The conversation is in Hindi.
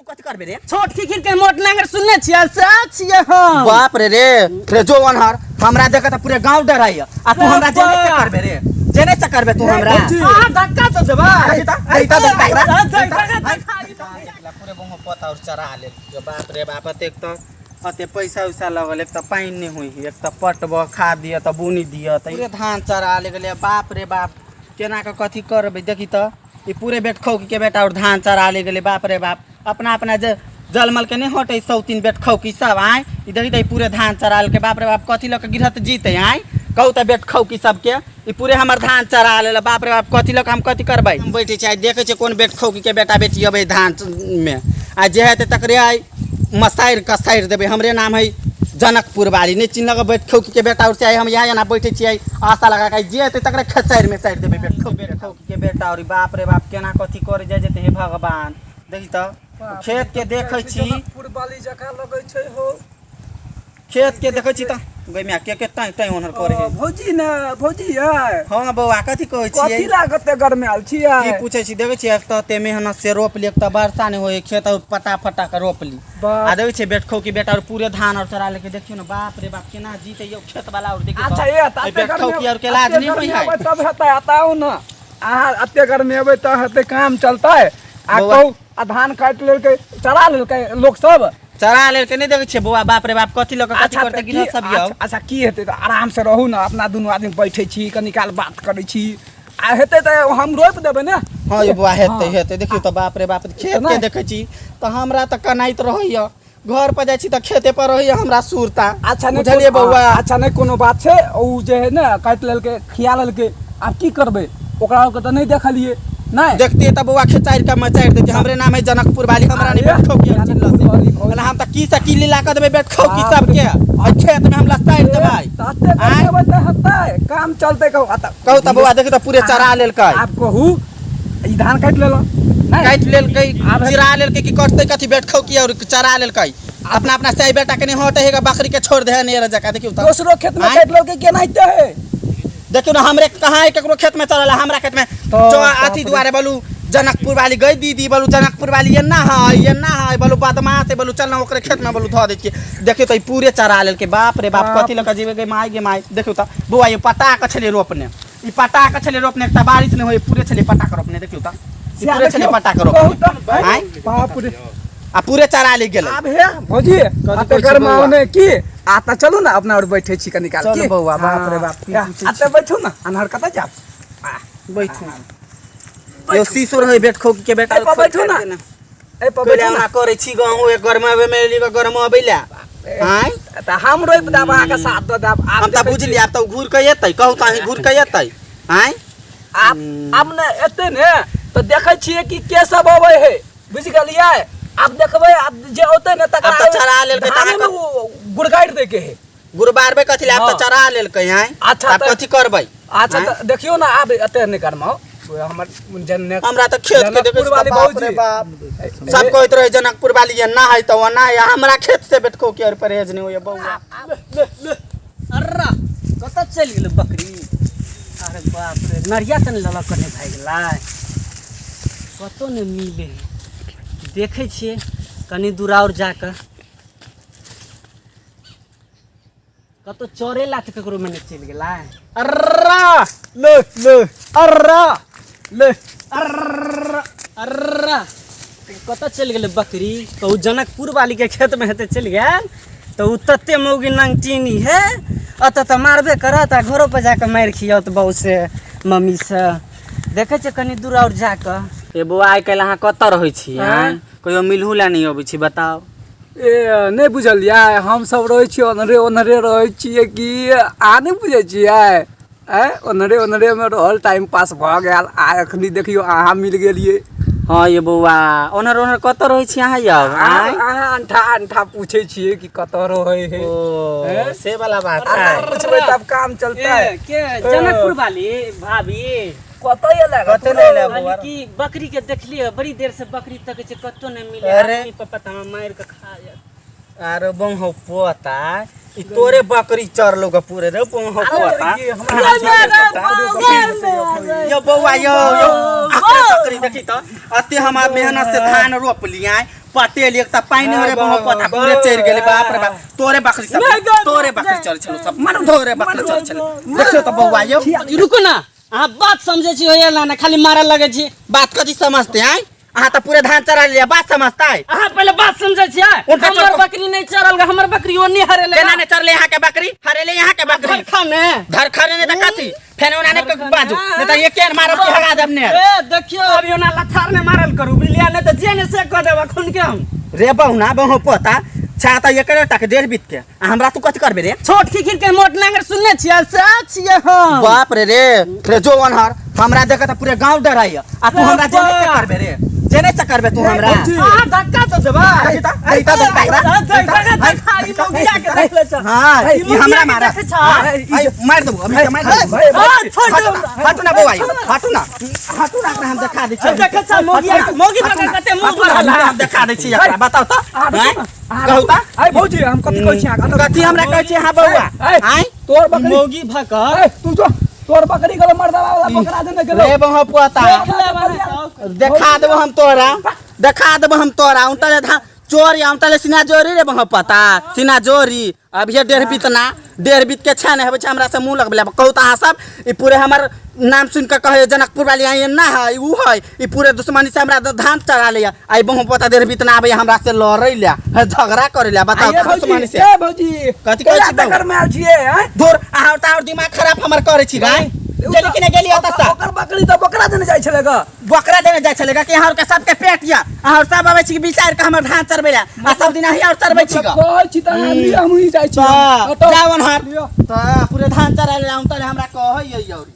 तू कथि करबे रे छोट खिखिर के मोट नांगर सुनने छियै सच छियै हम बाप रे जो अनहर हमरा देख त पूरे गांव डराई आ तू हमरा जेने से करबे रे जेने से करबे तू हमरा धक्का तो देबा ऐता पूरे बहु पता और चरा ले बाप रे बाप देख त अते पैसा उसा लगल एक त पानी नहीं हुई एक त पटब खा दिया त बुनी दिया त पूरे धान चरा ले गेले बाप रे बाप केना के कथि करबे देखी त ई पूरे बेट खौकी के बेटा और धान चरा ले गेले बाप रे बाप अपना अपना जलमल के नहीं हटे 100-3 बेट खौकी सब आए ई देखी त पूरे धान चरा के बाप रे बाप कथि ल के गिरहत जीते आए कहू त बेट खौकी सब के ई पूरे हमर धान चरा ले बाप रे बाप कथि ल के हम कथि करबै हम बैठे छै देखे छै कोन बेट खौकी के बेटा बेटी अबे धान में आ जे हेते तकरे आई मसाइर कसाइर देबे हमरे नाम है जनकपुर वाली नहीं चिन्ह लगा बैठ खौकी के बेटा और चाहे हम यहाँ ना बैठे छियै आशा लगा के जे हेते तकरे खसाइर में साइड देबे बेट खौकी के बेटा और बाप रे बाप केना कथि करे जाय जेते हे भगवान देखी त खेत के देखे छी जनकपुर वाली जगह लगे छै हो खेत के देखे छी त गइमे के टाइ टाइ ओनर करे है भौजी ना भौजी है हां बौआ कथि कहै छी कथि लागत गरमाल छियै ई पूछै छी देखे छी त ते मेहनत से रोप लिय त वर्षा नहीं होय खेत और पटा फटा के रोप ली आ देखे छी बेट खौकी बेटा और पूरे धान और चरा लेके देखियो ना बाप रे बाप केना जीते यो खेत वाला और देखियो अच्छा ये ताते बेट खौकी और के लाज नहीं होय है तब हेतै बताओ ना अहाँ अत्ते घर में एबै त हेतै काम चलतै आ कहू आ धान काट लेलकै चरा लेलकै लोग सब चरा ले के नहीं देखे छे बौआ बाप रे बाप कथि लोग कथि करते गिरह सब यौ अच्छा की हेतै त आराम से रहू ना अपना दुनू आदमी बैठे छी कनी काल बात करै छी आ हेतै त हम रोप देबै ने हां ये बौआ हेतै देखियो त बाप रे बाप खेत के देखे छी त हमरा त कनाइत रहैया घर पर जाय छी त खेते पर रहैया हमरा सुरता अच्छा नहीं बुझलिए बौआ अच्छा नहीं कोनो बात छै ओ जे है ना काट लेलकै खिया लेलकै आब की करबै ओकरा के त नहीं देखलिए नहीं देखते त बौआ खेचाइर का मचाइर देते हमरे नाम है जनकपुर वाली हमरा नहीं बेट खौकी चिल्ला हम त की से की लीला कर देबे बेट खौकी सब के आ खेत में हम लसाइर देबै ताते देबै त हेतै काम चलतै कहू त बौआ देखि त पूरे चरा लेलकै आप कहू ई धान काट लेलो काट लेलकै चिरा लेलकै कि कटतै कथि बेट खौकी और चरा लेलकै अपना अपना सही बेटा के नहीं हटे है बकरी के छोड़ दे ने जका देखियो त दूसरो खेत में काट लेलकै केना हेतै देखियो ना हमरे कहां है केकरो खेत में चरला हमरा खेत में जो अथी दुआरे बोलू जनकपुर वाली गई दीदी बोलू जनकपुर वाली ये ना है बोलू बदमाश है बोलू चल ना ओकरे खेत में बोलू ध दे के देखियो त पूरे चरा लेल के बाप रे बाप कथि लक जीवे गे माई देखियो त बुआ ये पटा के छले रोपने ई पटा के छले रोपने त बारिश नहीं होई पूरे छले पटा के रोपने देखियो त पूरे छले पटा के रोपने आय बाप रे आ पूरे चरा ले गेल अब हे भौजी आते घर में आउने की आता चलू ना अपना और बैठे छी कनी काल चल बौआ बाप रे बाप आते बैठू ना अनहर कत जाब बैठू यो सीसो रहे बेट खौकी के बेटा बैठू ना ए पर बैठू ना करे छी गांव एक घर में में ली गरम अबैला आय त हम रोप दाब अहाँ के साथ द दाब हम त बुझली आप त घूर के एतै कहू त ही घूर के एतै आय आप ने एते ने तो देखै छियै कि के सब अबै है बुझ गेलियै आप देखबै आप जे होतै ने तकरा अब त चरा लेलकै तना गुड़गाड़ दे के है गुरबारबे कथि ले आप त चरा लेलकै आय अच्छा आप कथि करबै अच्छा त देखियो ना आब एते ने करमौ हमर जनने हमरा त खेत के देखै वाली बाप रे बाप सब कहत रहे जनकपुर वाली ये ना है त ना है हमरा खेत से बेट खौकी और परहेज नहीं होय बौआ अर्रा कत चल गेल बकरी अरे बाप रे नरिया तन ललक करने भाग गेलै कतो ने मिले देखे छिए कनी दूर और जाकर कतो चोरे लात ककरो में चल गेलै अर्रा ले अर्रा ले अर्रा कत चल गेल बकरी तो जनकपुर वाली के खेत में हेते चल गेल तो तत्ते मौगी नंगटीनी है अत त मारबे करत आ घरों पर जाकर मार खियत बहु से मम्मी से देखे छ कनी दूर और जाकर ए बुआ आइ काल्हि अहाँ कत रहै छी कहियो मिलहु ला नहीं अबै छी बताओ ए नहीं बुझलियै हम सब रहै छी ओनरे रहै छियै कि आ नहीं बुझै छियै ओनरे में रहल टाइम पास भ गेल आ एखनी देखियो अहाँ मिल गेलियै हां ये बौआ ओनर कत रहै छी अहाँ यौ अहाँ अंठा पूछै छियै कि कत रहै है ओ से वाला बात है पूछबै तब काम चलता है के जनकपुर वाली भाभी कत एला कत नहीं ले बौआ की बकरी के देखलिए बड़ी देर से बकरी तक से कतो नहीं मिले अरे पता मार के खा अरे बम हो पोता ई तोरे बकरी चरलो का पूरे रे बम हो पोता यो बौआ यो बकरी देखी त अते हम मेहनत से धान रोप लिया पटेल एक त पानी हो रे बहु पता पूरे चढ़ गेले बाप रे बाप तोरे बकरी सब तोरे बकरी चल चलो सब मारो तोरे बकरी चल चलो देखियो त बौआ यो रुको ना अहाँ बात समझे छी होया ना खाली मारल लगे छी बात कथी समझते हैं अहाँ त पूरे धान चरा लिया बात समझता है अहाँ पहले बात समझे छी हमर बकरी नहीं चरल गा हमर बकरी ओनी हरेले केना ने चरले यहाँ के बकरी हरेले यहाँ के बकरी खाने घर खरे ने त कथी फेन उना ने बाजू ने त ये केन मारब के हगा देब ने ए देखियो अभी ओना लथार ने मारल करू बिलिया ने त जे ने से क देबा खून के हम रे बहुना बहु पता छाता ये करे टाके 1.5 बीत के हमरा तू कथी करबे रे छोट खिखिर के मोट नांगर सुनने छियै सच छियै हम बाप रे रे जो अनहर हमरा देख त पूरे गांव डराइया आ तू हमरा जेने से करबे रे जेने से करबे तू हमरा हां धक्का तो देबा ऐता खाली मोगिया के देख ले छ हां ई हमरा मारा मार दबो अभी मार दबो हटू ना बौआ हटू ना हम दिखा दै छी देख छ मोगी बकरी कते मुंह पर हम दिखा दै छी एकरा बताओ त कहू त आई भौजी हम कथी कहै छी कथी हमरा कहै छी हां बौआ आई तोर बकरी मोगी भकर तू जो तोर बकरी गलो मर्दा वाला पकड़ा देने गेलो रे बहु पता देखा देबो हम तोरा उनतले धान चोरी उनतले सिना जोरी रे बहु पता सिना जोरी अब ये 1.5 बीत ना 1.5 बीत के छने है हमरा से मुंह लगबले कहू त अहाँ सब ई पूरे हमर नाम सुन के कहे जनकपुर वाली आई ना है ऊ है ई पूरे दुश्मनी से हमरा धान चढ़ा लिया आई बहु पता 1.5 बीत ना आबे हमरा से लड़ै लिया झगड़ा करे लिया बताओ दुश्मनी से ए भौजी कथी कहै छी टक्कर में आल छिए हैं दूर आहा त दिमाग खराब हमर करे छी गाय गेली कि नहीं गेली अतसा ओकर बकरी तो बकरा देने जाय छलेगा बकरा देने जाय छलेगा कि यहाँ के सबके पेट या अहाँ सब आबै छी विचार के हमर धान चरबै ला आ सब दिन अहीं और चरबै छी ग कहै छी त हम ही जाय छी जावन हर त पूरे धान चरा ले हम त हमरा कहै यौरी